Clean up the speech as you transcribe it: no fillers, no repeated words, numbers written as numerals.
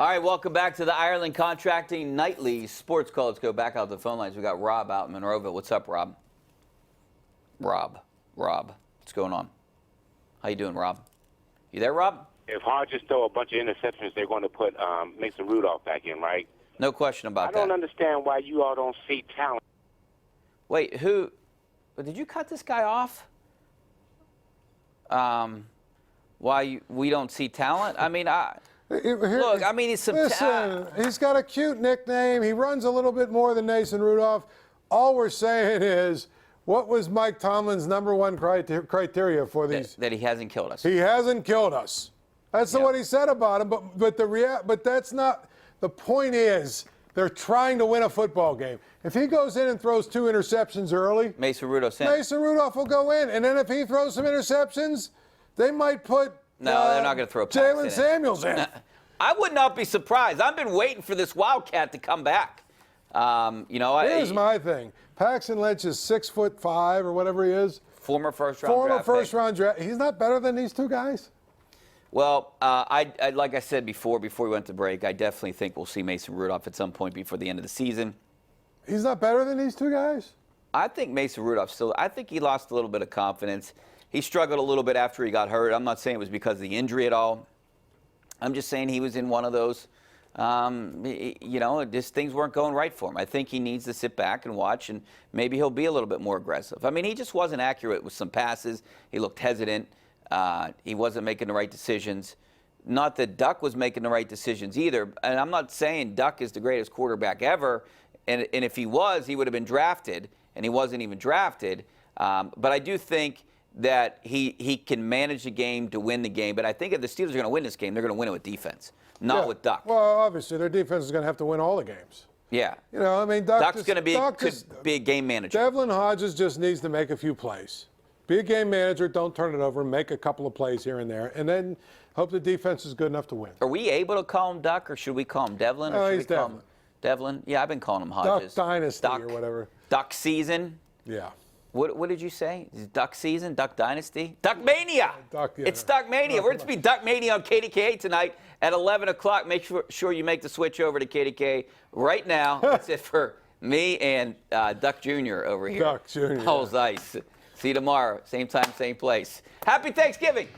All right, welcome back to the Ireland Contracting Nightly Sports Call. Let's go back out to the phone lines. We got Rob out in Monroeville. What's up, Rob? Rob, what's going on? How you doing, Rob? You there, Rob? If Hodges throw a bunch of interceptions, they're going to put Mason Rudolph back in, right? No question about that. I don't understand why you all don't see talent. Wait, who? Did you cut this guy off? Why we don't see talent? I mean, look, I mean, he's some listen, he's got a cute nickname. He runs a little bit more than Mason Rudolph. All we're saying is, what was Mike Tomlin's #1 criteria for these? That he hasn't killed us. He hasn't killed us. That's what he said about him. But that's not the point. Is they're trying to win a football game. If he goes in and throws 2 interceptions early, Mason Rudolph will go in. And then if he throws some interceptions, they might put they're not going to throw Jalen Samuels in. I would not be surprised. I've been waiting for this Wildcat to come back. Here's my thing. Paxton Lynch is 6'5" or whatever he is. Former first-round draft. He's not better than these 2 guys. Well, like I said before we went to break, I definitely think we'll see Mason Rudolph at some point before the end of the season. He's not better than these 2 guys? I think Mason Rudolph I think he lost a little bit of confidence. He struggled a little bit after he got hurt. I'm not saying it was because of the injury at all. I'm just saying he was in one of those, just things weren't going right for him. I think he needs to sit back and watch, and maybe he'll be a little bit more aggressive. I mean, he just wasn't accurate with some passes. He looked hesitant. He wasn't making the right decisions. Not that Duck was making the right decisions either. And I'm not saying Duck is the greatest quarterback ever. And if he was, he would have been drafted, and he wasn't even drafted. But I do think that he can manage the game to win the game. But I think if the Steelers are going to win this game, they're going to win it with defense, not with Duck. Well, obviously, their defense is going to have to win all the games. Yeah. I mean, Duck's going to could be a game manager. Devlin Hodges just needs to make a few plays. Be a game manager, don't turn it over, make a couple of plays here and there, and then hope the defense is good enough to win. Are we able to call him Duck, or should we call him Devlin? No, he's Devlin. Devlin? Yeah, I've been calling him Hodges. Duck Dynasty or whatever. Duck Season? Yeah. What did you say? Is it Duck Season? Duck Dynasty? Duck Mania! It's Duck Mania. We're going to be Duck Mania on KDKA tonight at 11 o'clock. Make sure you make the switch over to KDKA right now. That's it for me and Duck Jr. over here. Duck Jr. Zeise. See you tomorrow. Same time, same place. Happy Thanksgiving.